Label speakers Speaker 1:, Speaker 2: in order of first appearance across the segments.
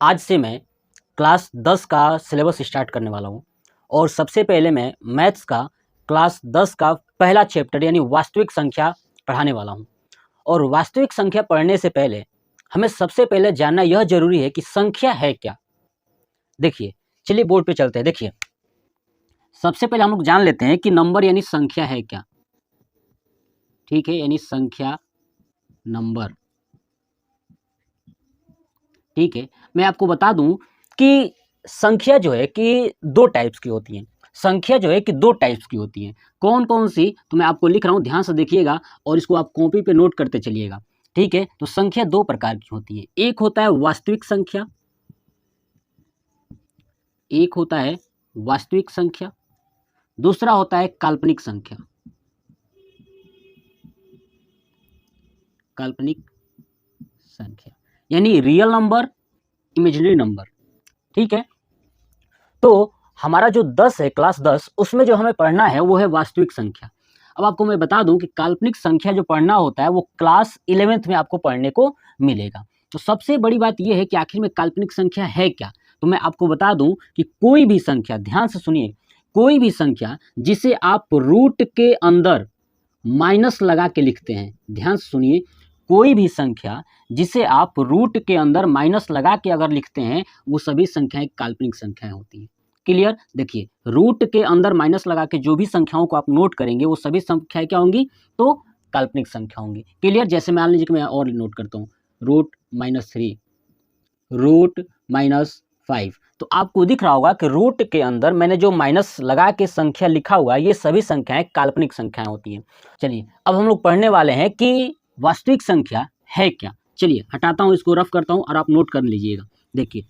Speaker 1: आज से मैं क्लास 10 का सिलेबस स्टार्ट करने वाला हूँ और सबसे पहले मैं मैथ्स का क्लास 10 का पहला चैप्टर यानी वास्तविक संख्या पढ़ाने वाला हूँ। और वास्तविक संख्या पढ़ने से पहले हमें सबसे पहले जानना यह जरूरी है कि संख्या है क्या। देखिए, चलिए बोर्ड पे चलते हैं। देखिए, सबसे पहले हम लोग जान लेते हैं कि नंबर यानी संख्या है क्या। ठीक है, यानी संख्या नंबर। ठीक है, मैं आपको बता दूं कि संख्या जो है कि दो टाइप्स की होती हैं। संख्या जो है कि दो टाइप्स की होती हैं। कौन कौन सी, तो मैं आपको लिख रहा हूं, ध्यान से देखिएगा और इसको आप कॉपी पे नोट करते चलिएगा। ठीक है, तो संख्या दो प्रकार की होती है। एक होता है वास्तविक संख्या, एक होता है वास्तविक संख्या, दूसरा होता है काल्पनिक संख्या। काल्पनिक संख्या यानी रियल नंबर, इमेजिनरी नंबर। ठीक है, तो हमारा जो 10 है, क्लास 10, उसमें जो हमें पढ़ना है वो है वास्तविक संख्या। अब आपको मैं बता दूं कि काल्पनिक संख्या जो पढ़ना होता है वो क्लास 11th में आपको पढ़ने को मिलेगा। तो सबसे बड़ी बात यह है कि आखिर में काल्पनिक संख्या है क्या। तो मैं आपको बता दूं कि कोई भी संख्या, ध्यान से सुनिए, कोई भी संख्या जिसे आप रूट के अंदर माइनस लगा के लिखते हैं, ध्यान से सुनिए, कोई भी संख्या जिसे आप रूट के अंदर माइनस लगा के अगर लिखते हैं वो सभी संख्याएं काल्पनिक संख्याएं होती हैं। क्लियर। देखिए, रूट के अंदर माइनस लगा के जो भी संख्याओं को आप नोट करेंगे वो सभी संख्याएं क्या होंगी, तो काल्पनिक संख्या होंगी। क्लियर। जैसे मान लीजिए कि मैं और नोट करता हूँ, √-3, √-5, तो आपको दिख रहा होगा कि रूट के अंदर मैंने जो माइनस लगा के संख्या लिखा हुआ है ये सभी संख्याएं काल्पनिक संख्याएं होती हैं। चलिए, अब हम लोग पढ़ने वाले हैं कि वास्तविक संख्या है क्या। चलिए, हटाता हूं इसको, रफ करता हूं और आप नोट कर लीजिएगा। देखिए,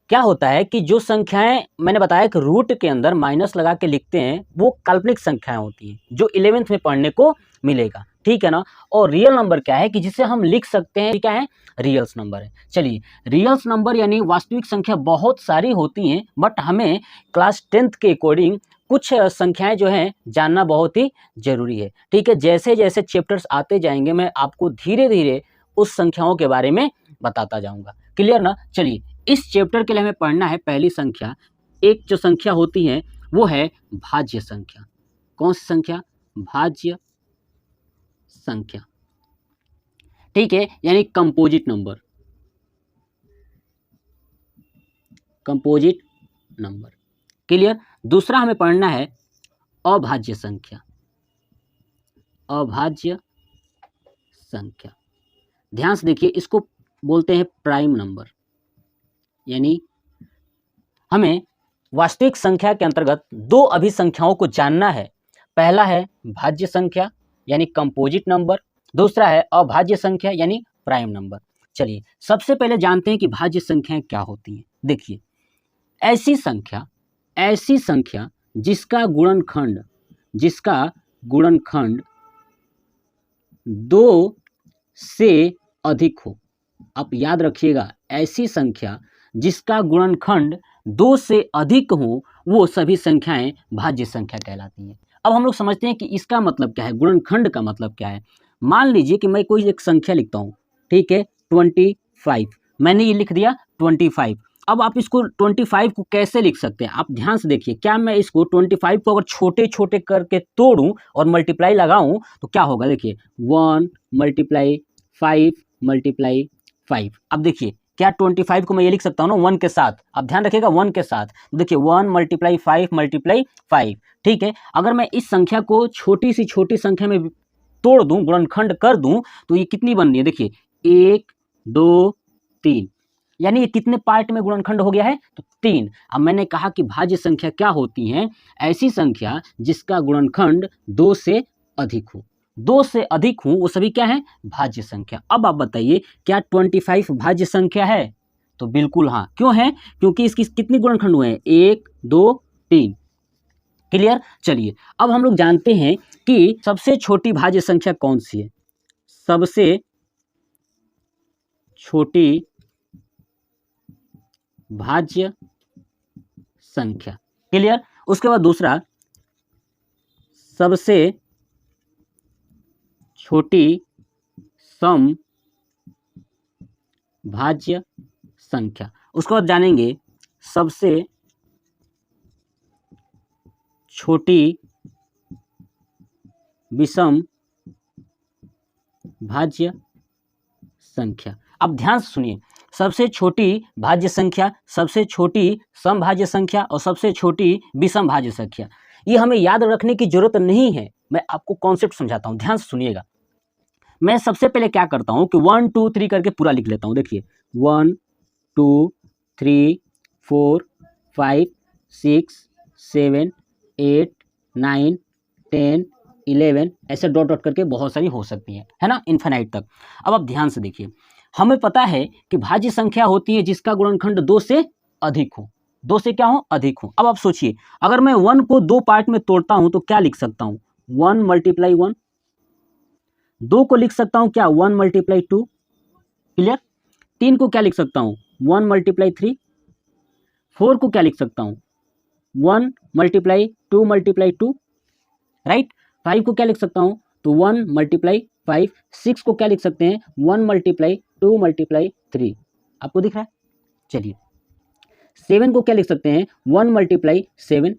Speaker 1: क्या होता है कि जो संख्याएं मैंने बताया कि रूट के अंदर माइनस लगा के लिखते हैं वो काल्पनिक संख्याएं होती हैं, जो 11th में पढ़ने को मिलेगा। ठीक है ना। और रियल नंबर क्या है कि जिसे हम लिख सकते हैं, क्या है, रियल्स नंबर है। चलिए, रियल्स नंबर यानी वास्तविक संख्या बहुत सारी होती हैं, बट हमें क्लास 10th के अकॉर्डिंग कुछ संख्याएं जो हैं जानना बहुत ही जरूरी है। ठीक है, जैसे जैसे चैप्टर्स आते जाएंगे मैं आपको धीरे धीरे उस संख्याओं के बारे में बताता जाऊंगा। क्लियर ना। चलिए, इस चैप्टर के लिए हमें पढ़ना है पहली संख्या। एक जो संख्या होती है वो है भाज्य संख्या। कौन सी संख्या, भाज्य संख्या। ठीक है, यानी composite number, composite number. Clear. दूसरा हमें पढ़ना है अभाज्य संख्या, अभाज्य संख्या। ध्यान से देखिए, इसको बोलते हैं प्राइम नंबर। यानी हमें वास्तविक संख्या के अंतर्गत दो अभिसंख्याओं को जानना है। पहला है भाज्य संख्या यानी कंपोजिट नंबर, दूसरा है अभाज्य संख्या यानी प्राइम नंबर। चलिए, सबसे पहले जानते हैं कि भाज्य संख्याएं क्या होती हैं। देखिए, ऐसी संख्या जिसका गुणनखंड, जिसका गुणनखंड 2 से अधिक हो। आप याद रखिएगा, ऐसी संख्या जिसका गुणनखंड 2 से अधिक हो वो सभी संख्याएं भाज्य संख्या कहलाती हैं। अब हम लोग समझते हैं कि इसका मतलब क्या है, गुणनखंड का मतलब क्या है। मान लीजिए कि मैं कोई एक संख्या लिखता हूँ, ठीक है, 25, मैंने ये लिख दिया 25। अब आप इसको 25 को कैसे लिख सकते हैं, आप ध्यान से देखिए। क्या मैं इसको 25 को अगर छोटे छोटे करके तोड़ूं और मल्टीप्लाई लगाऊं तो क्या होगा। देखिए, 1 × 5 × 5। अब देखिए, क्या 25 को मैं ये लिख सकता हूँ ना 1 के साथ। आप ध्यान रखिएगा, 1 के साथ। देखिए, 1 × 5 × 5। ठीक है, अगर मैं इस संख्या को छोटी सी छोटी संख्या में तोड़ दूं, गुणनखंड कर दूं, तो ये कितनी बन रही है। देखिए, 1 2 3, यानी ये कितने पार्ट में गुणनखंड हो गया है, तो 3। अब मैंने कहा कि भाज्य संख्या क्या होती हैं, ऐसी संख्या जिसका गुणनखंड 2 से अधिक हो। 2 से अधिक हो वो सभी क्या है, भाज्य संख्या। अब आप बताइए, क्या 25 भाज्य संख्या है, तो बिल्कुल हाँ। क्यों है, क्योंकि इसकी कितनी गुणनखंड हुए हैं, 1 2 3। क्लियर। चलिए, अब हम लोग जानते हैं कि सबसे छोटी भाज्य संख्या कौन सी है। सबसे छोटी भाज्य संख्या। क्लियर। उसके बाद दूसरा, सबसे छोटी सम भाज्य संख्या। उसके बाद जानेंगे सबसे छोटी विषम भाज्य संख्या। अब ध्यान से सुनिए, सबसे छोटी भाज्य संख्या, सबसे छोटी समभाज्य संख्या और सबसे छोटी विषम भाज्य संख्या, ये हमें याद रखने की जरूरत नहीं है। मैं आपको कॉन्सेप्ट समझाता हूँ, ध्यान से सुनिएगा। मैं सबसे पहले क्या करता हूँ कि 1 2 3 करके पूरा लिख लेता हूँ। देखिए 1 2 3 4 5 6 7 8 9 10 11 ऐसे डॉट डॉट करके बहुत सारी हो सकती है ना, इन्फिनाइट तक। अब आप ध्यान से देखिए, हमें पता है कि भाज्य संख्या होती है जिसका गुणनखंड 2 से अधिक हो, 2 से क्या हो, अधिक हो। अब आप सोचिए, अगर मैं 1 को 2 पार्ट में तोड़ता हूं तो क्या लिख सकता हूं, 1 × 1। 2 को लिख सकता हूं क्या, 1 × 2। क्लियर। 3 को क्या लिख सकता हूं, 1 × 3। 4 को क्या लिख सकता हूं, 1 × 2 × 2। राइट। 5 को क्या लिख सकता हूं, तो 1 × 5। 6 को क्या लिख सकते हैं, 1 × 2 × 3। आपको दिख रहा है। चलिए 7 को क्या लिख सकते हैं, 1 × 7।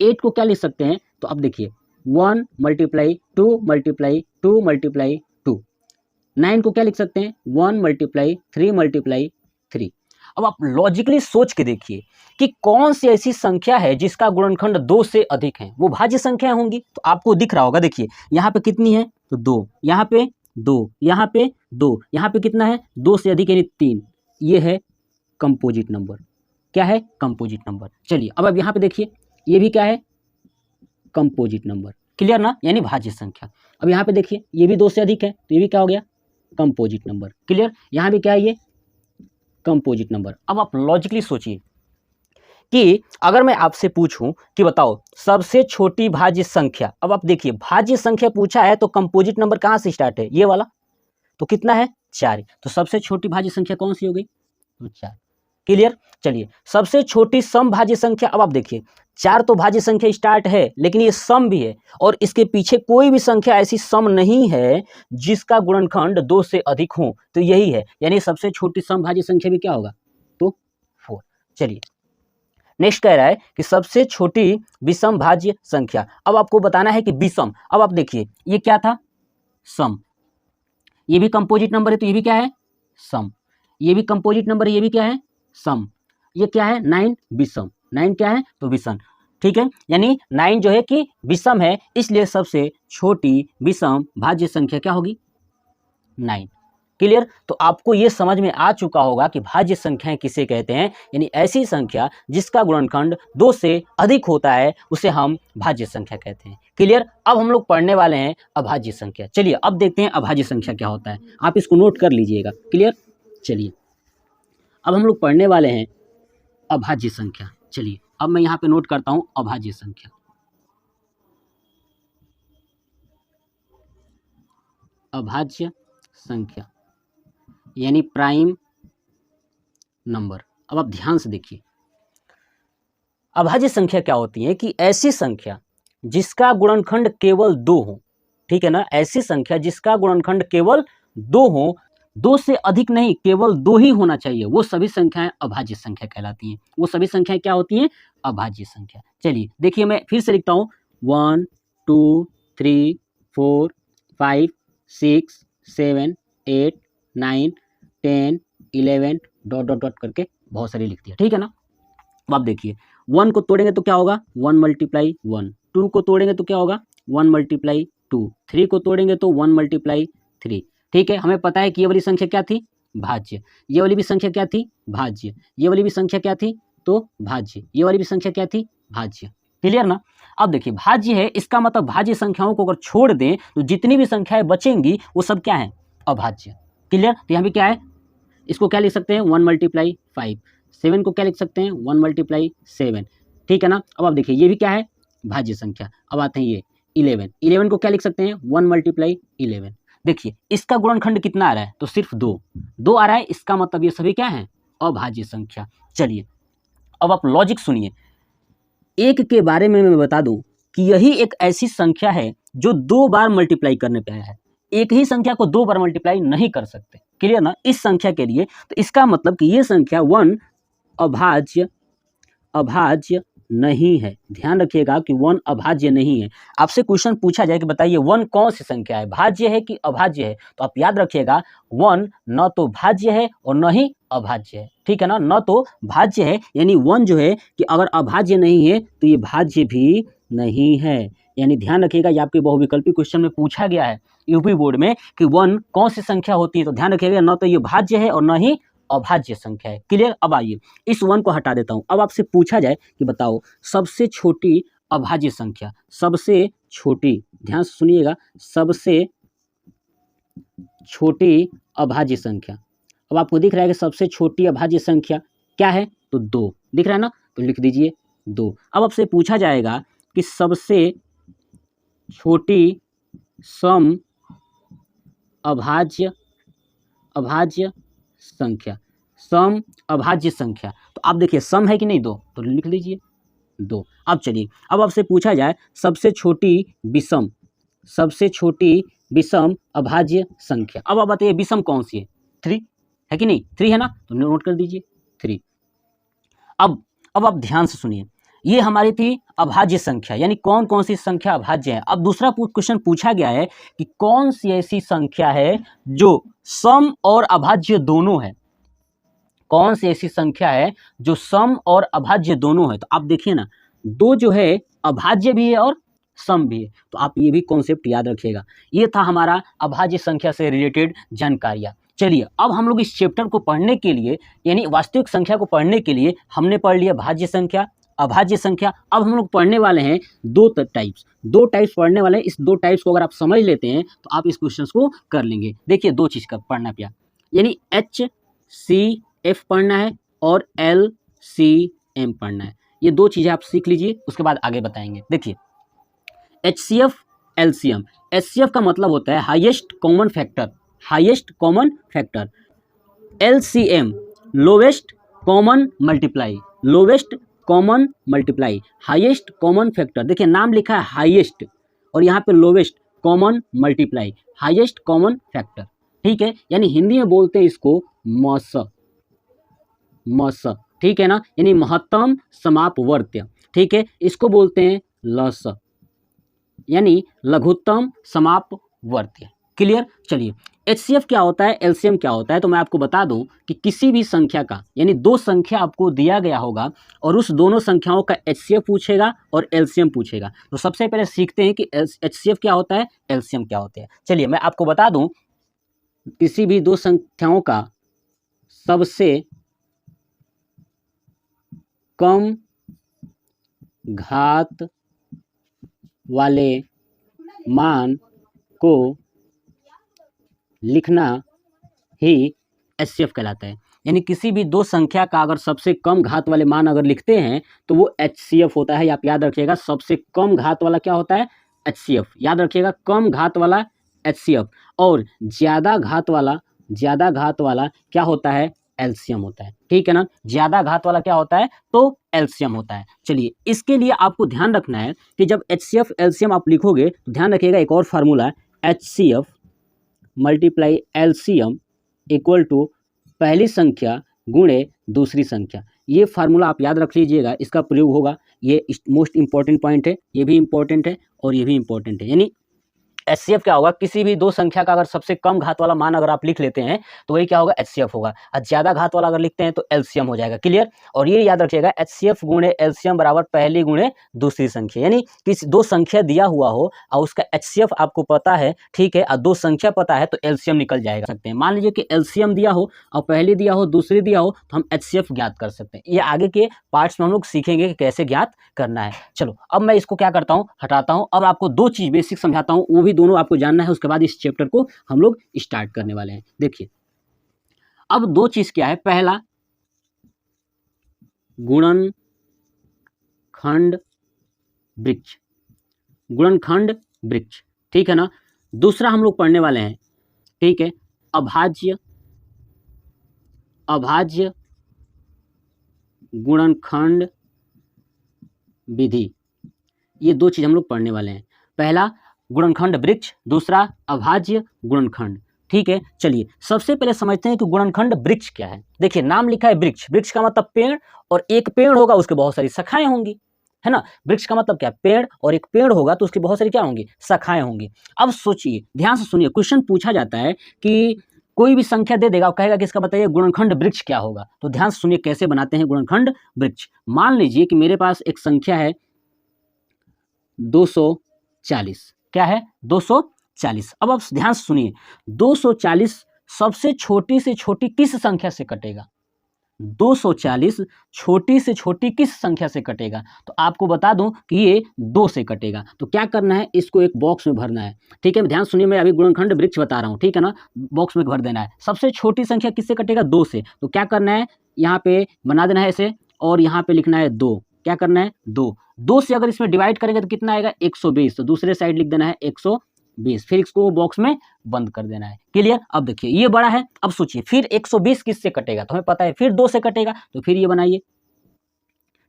Speaker 1: 8 को क्या लिख सकते हैं, तो अब देखिए 1 × 2 × 2 × 2। 9 को क्या लिख सकते हैं, 1 × 3 × 3। अब आप लॉजिकली सोच के देखिए कि कौन सी ऐसी संख्या है जिसका गुणनखंड 2 से अधिक है। वो भाज्य संख्या होंगी, तो आपको दिख रहा होगा। देखिए यहाँ पे कितनी है, तो 2, यहाँ पे 2, यहाँ पे 2, यहाँ पे कितना है, 2 से अधिक यानी 3। ये है कंपोजिट नंबर। क्या है, कंपोजिट नंबर। चलिए अब यहाँ पे देखिए, ये भी क्या है, कंपोजिट नंबर। क्लियर ना, यानी भाज्य संख्या। अब यहाँ पे देखिए, ये भी 2 से अधिक है, तो ये भी क्या हो गया, कंपोजिट नंबर। क्लियर। यहाँ भी क्या है, ये कंपोजिट नंबर। अब आप लॉजिकली सोचिए कि अगर मैं आपसे पूछूं कि बताओ सबसे छोटी भाज्य संख्या। अब आप देखिए, भाज्य संख्या पूछा है तो कंपोजिट नंबर कहाँ से स्टार्ट है, ये वाला, तो कितना है, 4। तो सबसे छोटी भाज्य संख्या कौन सी हो गई, तो 4। क्लियर। चलिए सबसे छोटी सम भाज्य संख्या। अब आप देखिए, 4 तो भाज्य संख्या स्टार्ट है, लेकिन ये सम भी है, और इसके पीछे कोई भी संख्या ऐसी सम नहीं है जिसका गुणनखंड 2 से अधिक हो, तो यही है, यानी सबसे छोटी सम भाज्य संख्या भी क्या होगा, तो 4। चलिए नेक्स्ट कह रहा है कि सबसे छोटी विषम भाज्य संख्या। अब आपको बताना है कि विषम। अब आप देखिए, ये क्या था, सम। ये भी कंपोजिट नंबर है, तो ये भी क्या है, सम। ये भी कंपोजिट नंबर है, ये भी क्या है, सम। ये क्या है, 9 विषम। 9 क्या है, तो विषम। ठीक है, यानी 9 जो है कि विषम है, इसलिए सबसे छोटी विषम भाज्य संख्या क्या होगी, 9। क्लियर। तो आपको ये समझ में आ चुका होगा कि भाज्य संख्याएं किसे कहते हैं, यानी ऐसी संख्या जिसका गुणनखंड 2 से अधिक होता है उसे हम भाज्य संख्या कहते हैं। क्लियर। अब हम लोग पढ़ने वाले हैं अभाज्य संख्या। चलिए अब देखते हैं अभाज्य संख्या क्या होता है, आप इसको नोट कर लीजिएगा। क्लियर। चलिए अब हम लोग पढ़ने वाले हैं अभाज्य संख्या। चलिए अब मैं यहाँ पे नोट करता हूँ अभाज्य संख्या। अभाज्य संख्या यानी प्राइम नंबर। अब आप ध्यान से देखिए, अभाज्य संख्या क्या होती है कि ऐसी संख्या जिसका गुणनखंड केवल 2 हो। ठीक है ना, ऐसी संख्या जिसका गुणनखंड केवल 2 हो, 2 से अधिक नहीं, केवल 2 ही होना चाहिए, वो सभी संख्याएं अभाज्य संख्या कहलाती हैं। वो सभी संख्याएं क्या होती हैं, अभाज्य संख्या। चलिए देखिए, मैं फिर से लिखता हूँ 1 2 3 4 5 6 7 8 9 10 11 डॉट डॉट डॉट करके बहुत सारी लिख दिया। ठीक है ना। अब आप देखिए, 1 को तोड़ेंगे तो क्या होगा, 1 × 1। 2 को तोड़ेंगे तो क्या होगा, 1 × 2। 3 को तोड़ेंगे तो 1 × 3। ठीक है, हमें पता है कि ये वाली संख्या क्या थी, भाज्य। ये वाली भी संख्या क्या थी, भाज्य। ये वाली भी संख्या क्या थी, तो भाज्य। ये वाली भी संख्या क्या थी, भाज्य। क्लियर ना। अब देखिए, भाज्य है, इसका मतलब भाज्य संख्याओं को अगर छोड़ दें तो जितनी भी संख्याएं बचेंगी वो सब क्या है, अभाज्य। क्लियर। तो यहाँ भी क्या है, इसको क्या लिख सकते हैं, 1 × 5। 7 को क्या लिख सकते हैं, 1 × 7। ठीक है ना। अब आप देखिए, ये भी क्या है, भाज्य संख्या। अब आते हैं ये 11। 11 को क्या लिख सकते हैं, 1 × 11। देखिए इसका गुणनखंड कितना आ रहा है, तो सिर्फ 2 आ रहा है, इसका मतलब ये सभी क्या है, अभाज्य संख्या। चलिए अब आप लॉजिक सुनिए। एक के बारे में मैं बता दूं कि यही एक ऐसी संख्या है जो 2 बार मल्टीप्लाई करने पे आया है। एक ही संख्या को 2 बार मल्टीप्लाई नहीं कर सकते। क्लियर ना, इस संख्या के लिए। तो इसका मतलब कि ये संख्या 1 अभाज्य नहीं है। ध्यान रखिएगा कि 1 अभाज्य नहीं है। आपसे क्वेश्चन पूछा जाए कि बताइए 1 कौन सी संख्या है, भाज्य है कि अभाज्य है, तो आप याद रखिएगा 1 न तो भाज्य है और न ही अभाज्य है, ठीक है ना, न तो भाज्य है यानी 1 जो है कि अगर अभाज्य नहीं है तो ये भाज्य भी नहीं है। यानी ध्यान रखिएगा, ये आपके बहुविकल्पी क्वेश्चन में पूछा गया है यूपी बोर्ड में कि 1 कौन सी संख्या होती है, तो ध्यान रखिएगा न तो ये भाज्य है और न ही अभाज्य संख्या है। क्लियर। अब आइए इस 1 को हटा देता हूं। अब आपसे पूछा जाए कि बताओ सबसे छोटी अभाज्य संख्या, सबसे छोटी, ध्यान से सुनिएगा, सबसे छोटी अभाज्य संख्या। अब आपको दिख रहा है कि सबसे छोटी अभाज्य संख्या क्या है, तो 2 दिख रहा है ना, तो लिख दीजिए 2। अब आपसे पूछा जाएगा कि सबसे छोटी सम अभाज्य संख्या, सम अभाज्य संख्या, तो आप देखिए सम है कि नहीं 2, तो लिख लीजिए 2। अब चलिए, अब आपसे पूछा जाए सबसे छोटी विषम अभाज्य संख्या। अब आप बताइए विषम कौन सी है, 3 है कि नहीं, 3 है ना, तो नोट कर दीजिए 3। अब आप ध्यान से सुनिए, ये हमारी थी अभाज्य संख्या, यानी कौन कौन सी संख्या अभाज्य है। अब दूसरा क्वेश्चन पूछा गया है कि कौन सी ऐसी संख्या है जो सम और अभाज्य दोनों है, कौन सी ऐसी संख्या है जो सम और अभाज्य दोनों है। तो आप देखिए ना, 2 जो है अभाज्य भी है और सम भी है, तो आप ये भी कॉन्सेप्ट याद रखिएगा। ये था हमारा अभाज्य संख्या से रिलेटेड जानकारियाँ। चलिए अब हम लोग इस चैप्टर को पढ़ने के लिए, यानी वास्तविक संख्या को पढ़ने के लिए हमने पढ़ लिया भाज्य संख्या, अभाज्य संख्या। अब हम लोग पढ़ने वाले हैं 2 टाइप्स पढ़ने वाले हैं। इस 2 टाइप्स को अगर आप समझ लेते हैं तो आप इस क्वेश्चन को कर लेंगे। देखिए 2 चीज़ का पढ़ना पिया, यानी HCF पढ़ना है और LCM पढ़ना है। ये 2 चीज़ें आप सीख लीजिए, उसके बाद आगे बताएंगे। देखिए HCF LCM, HCF का मतलब होता है highest common factor, LCM lowest common multiply, highest common factor. देखिए नाम लिखा है हाईएस्ट और यहाँ पे lowest common multiply, highest common factor, ठीक है, यानी हिंदी में बोलते हैं इसको मस, ठीक है ना, यानी महत्तम समापवर्त्य, ठीक है, इसको बोलते हैं लस, यानी लघुत्तम समापवर्त्य। क्लियर। चलिए HCF क्या होता है, LCM क्या होता है, तो मैं आपको बता दूं कि किसी भी संख्या का, यानी 2 संख्या आपको दिया गया होगा और उस दोनों संख्याओं का HCF पूछेगा और LCM पूछेगा। तो सबसे पहले सीखते हैं कि HCF क्या होता है, LCM क्या होता है। चलिए मैं आपको बता दूं, किसी भी 2 संख्याओं का सबसे कम घात वाले मान को लिखना ही HCF कहलाता है। यानी किसी भी 2 संख्या का अगर सबसे कम घात वाले मान अगर लिखते हैं तो वो HCF होता है। आप याद रखिएगा, सबसे कम घात वाला क्या होता है, HCF, याद रखिएगा, कम घात वाला HCF, और ज़्यादा घात वाला क्या होता है, LCM होता है, ठीक है ना, ज़्यादा घात वाला क्या होता है, तो LCM होता है। चलिए इसके लिए आपको ध्यान रखना है कि जब HCF LCM आप लिखोगे तो ध्यान रखिएगा एक और formula, HCF multiply LCM equal to पहली संख्या गुणे दूसरी संख्या। ये फार्मूला आप याद रख लीजिएगा, इसका प्रयोग होगा। ये मोस्ट इंपॉर्टेंट पॉइंट है, ये भी इंपॉर्टेंट है और ये भी इंपॉर्टेंट है। यानी HCF क्या होगा, किसी भी 2 संख्या का अगर सबसे कम घात वाला मान अगर आप लिख लेते हैं तो वही क्या होगा, HCF होगा, और ज़्यादा घात वाला अगर लिखते हैं तो LCM हो जाएगा। क्लियर। और ये याद रखिएगा, HCF गुणे LCM बराबर पहली गुणे दूसरी संख्या, यानी किसी 2 संख्या दिया हुआ हो और उसका HCF आपको पता है, ठीक है, और 2 संख्या पता है तो LCM निकल जाएगा सकते हैं। मान लीजिए कि LCM दिया हो और पहली दिया हो दूसरी दिया हो तो हम HCF ज्ञात कर सकते हैं। ये आगे के पार्ट्स में हम लोग सीखेंगे कि कैसे ज्ञात करना है। चलो अब मैं इसको क्या करता हूँ, हटाता हूँ। अब आपको 2 चीज़ बेसिक समझाता हूँ, वो भी दोनों आपको जानना है, उसके बाद इस चैप्टर को हम लोग स्टार्ट करने वाले हैं। देखिए अब 2 चीज क्या है, पहला गुणनखंड वृक्ष, ठीक है ना, दूसरा हम लोग पढ़ने वाले हैं, ठीक है, अभाज्य गुणनखंड विधि। ये 2 चीज हम लोग पढ़ने वाले हैं, पहला गुणनखंड वृक्ष, दूसरा अभाज्य गुणनखंड। ठीक है, चलिए सबसे पहले समझते हैं कि गुणनखंड वृक्ष क्या है। देखिए नाम लिखा है वृक्ष, वृक्ष का मतलब पेड़, और एक पेड़ होगा उसके बहुत सारी शाखाएं होंगी, है ना। वृक्ष का मतलब क्या, पेड़, और एक पेड़ होगा तो उसकी बहुत सारी क्या होंगी, शाखाएं होंगी। अब सोचिए, ध्यान से सुनिए, क्वेश्चन पूछा जाता है कि कोई भी संख्या दे देगा और कहेगा कि इसका बताइए गुणनखंड वृक्ष क्या होगा। तो ध्यान से सुनिए कैसे बनाते हैं गुणनखंड वृक्ष। मान लीजिए कि मेरे पास एक संख्या है 240, क्या है 240। अब आप ध्यान से सुनिए, 240 सबसे छोटी से छोटी किस संख्या से कटेगा, 240 छोटी से छोटी किस संख्या से कटेगा। तो आपको बता दूं कि ये 2 से कटेगा। तो क्या करना है, इसको एक बॉक्स में भरना है, ठीक है। ध्यान सुनिए, मैं अभी गुणनखंड वृक्ष बता रहा हूं, ठीक है ना। बॉक्स में भर देना है, सबसे छोटी संख्या किससे कटेगा, 2 से। तो क्या करना है, यहाँ पे बना देना है ऐसे, और यहाँ पे लिखना है 2। क्या करना है, 2 से अगर इसमें डिवाइड करेंगे तो कितना आएगा, 120। तो दूसरे साइड लिख देना है 120, फिर इसको बॉक्स में बंद कर देना है। क्लियर। अब देखिए ये बड़ा है, अब सोचिए फिर 120 किससे कटेगा, तो हमें पता है फिर 2 से कटेगा। तो फिर ये बनाइए,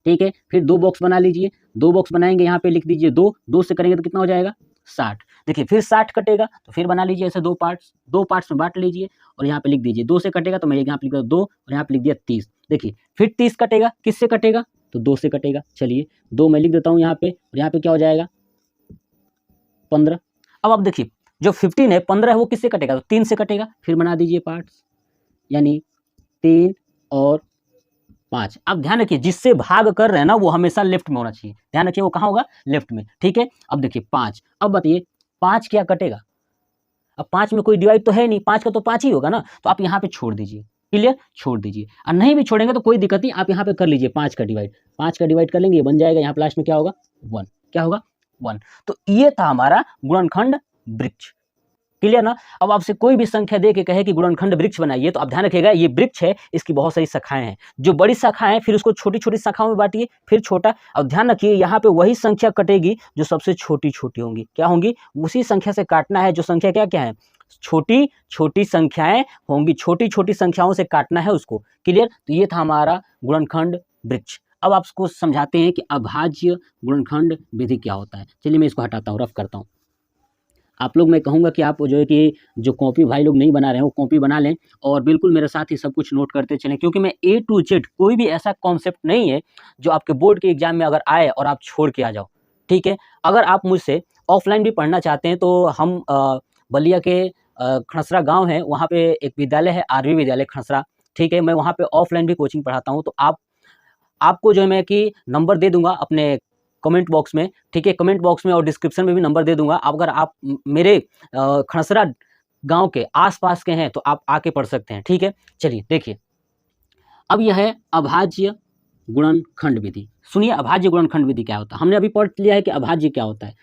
Speaker 1: ठीक है, फिर 2 बॉक्स बना लीजिए। 2 बॉक्स बनाएंगे, यहाँ पे लिख दीजिए 2 से करेंगे तो कितना हो जाएगा, 60। देखिए फिर 60 कटेगा, तो फिर बना लीजिए ऐसे 2 पार्ट्स में बांट लीजिए, और यहाँ पे लिख दीजिए 2 से कटेगा, तो मैं यहाँ पे लिख दिया 2, और यहाँ पे लिख दिया 30। देखिए फिर 30 कटेगा, किससे कटेगा, तो 2 से कटेगा। चलिए 2 मैं लिख देता हूँ यहाँ पे, और यहाँ पे क्या हो जाएगा 15। अब आप देखिए जो 15 है, 15 है, वो किससे कटेगा, तो 3 से कटेगा। फिर बना दीजिए पार्ट्स, यानी 3 और 5। अब ध्यान रखिए, जिससे भाग कर रहे हैं ना वो हमेशा लेफ्ट में होना चाहिए। ध्यान रखिए वो कहाँ होगा, लेफ्ट में, ठीक है। अब देखिए 5, अब बताइए 5 क्या कटेगा। अब 5 में कोई डिवाइड तो है नहीं, 5 का तो 5 ही होगा ना, तो आप यहाँ पे छोड़ दीजिए। क्लियर, छोड़ दीजिए। और नहीं भी छोड़ेंगे तो कोई दिक्कत नहीं, आप यहाँ पे कर लीजिए 5 का डिवाइड। 5 का डिवाइड कर लेंगे, ये बन जाएगा, यहाँ लास्ट में क्या होगा 1। क्या होगा 1। तो ये था हमारा गुणनखंड वृक्ष। क्लियर ना। अब आपसे कोई भी संख्या दे के कहे कि गुणनखंड वृक्ष बनाइए, तो आप ध्यान रखिएगा ये वृक्ष है, इसकी बहुत सारी शाखाएं हैं। जो बड़ी शाखा है फिर उसको छोटी छोटी शाखाओं में बांटिए, फिर छोटा। अब ध्यान रखिए यहाँ पे वही संख्या कटेगी जो सबसे छोटी छोटी होंगी। क्या होंगी, उसी संख्या से काटना है जो संख्या क्या क्या है, छोटी छोटी संख्याएं होंगी, छोटी छोटी संख्याओं से काटना है उसको। क्लियर। तो ये था हमारा गुणनखंड वृक्ष। अब आपको समझाते हैं कि अभाज्य गुणनखंड विधि क्या होता है। चलिए मैं इसको हटाता हूँ, रफ करता हूँ। आप लोग, मैं कहूँगा कि आप जो है कि जो कॉपी भाई लोग नहीं बना रहे हैं वो कॉपी बना लें, और बिल्कुल मेरे साथ ही सब कुछ नोट करते चलें, क्योंकि मैं A to Z कोई भी ऐसा कॉन्सेप्ट नहीं है जो आपके बोर्ड के एग्जाम में अगर आए और आप छोड़ के आ जाओ। ठीक है। अगर आप मुझसे ऑफलाइन भी पढ़ना चाहते हैं तो हम बलिया के खड़सरा गाँव है, वहाँ पे एक विद्यालय है, आरवी विद्यालय खड़सरा। ठीक है, मैं वहाँ पे ऑफलाइन भी कोचिंग पढ़ाता हूँ। तो आपको जो है मैं कि नंबर दे दूंगा अपने कमेंट बॉक्स में, ठीक है, कमेंट बॉक्स में और डिस्क्रिप्शन में भी नंबर दे दूंगा। अगर आप मेरे खड़सरा गांव के आसपास के हैं तो आप आके पढ़ सकते हैं। ठीक है, चलिए देखिए, अब यह है अभाज्य गुणनखंड विधि। सुनिए अभाज्य गुणनखंड विधि क्या होता है। हमने अभी पढ़ लिया है कि अभाज्य क्या होता है।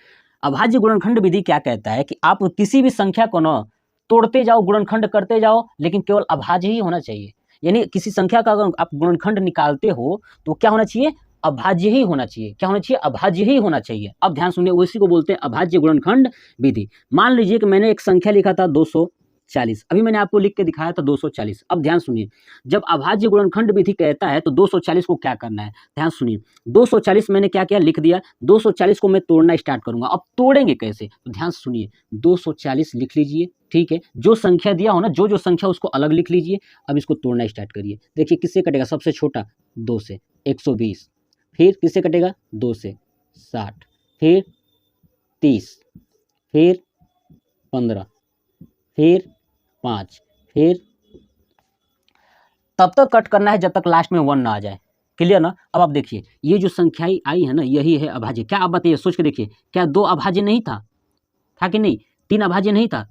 Speaker 1: अभाज्य गुणनखंड विधि क्या कहता है कि आप किसी भी संख्या को न तोड़ते जाओ, गुणनखंड करते जाओ, लेकिन केवल अभाज्य ही होना चाहिए। यानी किसी संख्या का अगर आप गुणनखंड निकालते हो तो क्या होना चाहिए, अभाज्य ही होना चाहिए। क्या होना चाहिए, अभाज्य ही होना चाहिए। अब ध्यान सुनिए, उसी को बोलते हैं अभाज्य गुणनखंड विधि। मान लीजिए कि मैंने एक संख्या लिखा था 240, अभी मैंने आपको लिख के दिखाया था 240। अब ध्यान सुनिए, जब अभाज्य गुणनखंड विधि कहता है तो 240 को क्या करना है, ध्यान सुनिए। 240 मैंने क्या किया, लिख दिया। 240 को मैं तोड़ना स्टार्ट करूंगा। अब तोड़ेंगे कैसे, तो ध्यान सुनिए, 240 लिख लीजिए। ठीक है, जो संख्या दिया हो ना, जो संख्या उसको अलग लिख लीजिए। अब इसको तोड़ना स्टार्ट करिए। देखिए किससे कटेगा, सबसे छोटा 2 से 120, फिर किससे कटेगा 2 से 60, फिर 30, फिर 15, फिर 5, फिर तब तक कट करना है जब तक लास्ट में 1 ना आ जाए। क्लियर ना। अब आप देखिए ये जो संख्याएं आई है ना, यही है अभाज्य। क्या आप बताइए, सोच के देखिए, क्या 2 अभाज्य नहीं था कि नहीं, 3 अभाज्य नहीं था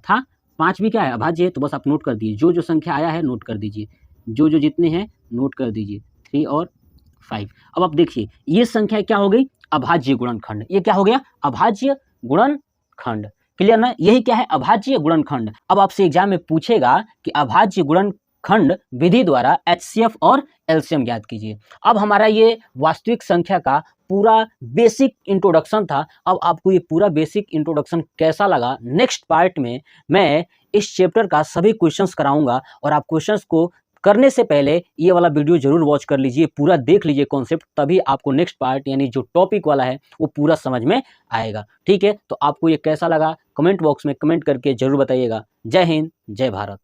Speaker 1: 5 भी क्या है, अभाज्य है। तो बस आप नोट कर दीजिए, जो संख्या आया है नोट कर दीजिए, जो जितने हैं नोट कर दीजिए, 3 और 5। अब आप देखिए ये संख्या क्या हो गई, अभाज्य गुणनखंड। ये क्या हो गया, अभाज्य गुणनखंड। क्लियर ना, यही क्या है, अभाज्य गुणनखंड। अब आपसे एग्जाम में पूछेगा कि अभाज्य गुणनखंड विधि द्वारा HCF और LCM ज्ञात कीजिए। अब हमारा ये वास्तविक संख्या का पूरा बेसिक इंट्रोडक्शन था। अब आपको ये पूरा बेसिक इंट्रोडक्शन कैसा लगा, नेक्स्ट पार्ट में मैं इस चैप्टर का सभी क्वेश्चंस कराऊंगा और आप क्वेश्चंस को करने से पहले ये वाला वीडियो जरूर वॉच कर लीजिए, पूरा देख लीजिए कॉन्सेप्ट, तभी आपको नेक्स्ट पार्ट यानी जो टॉपिक वाला है वो पूरा समझ में आएगा। ठीक है, तो आपको ये कैसा लगा कमेंट बॉक्स में कमेंट करके जरूर बताइएगा। जय हिंद, जय भारत।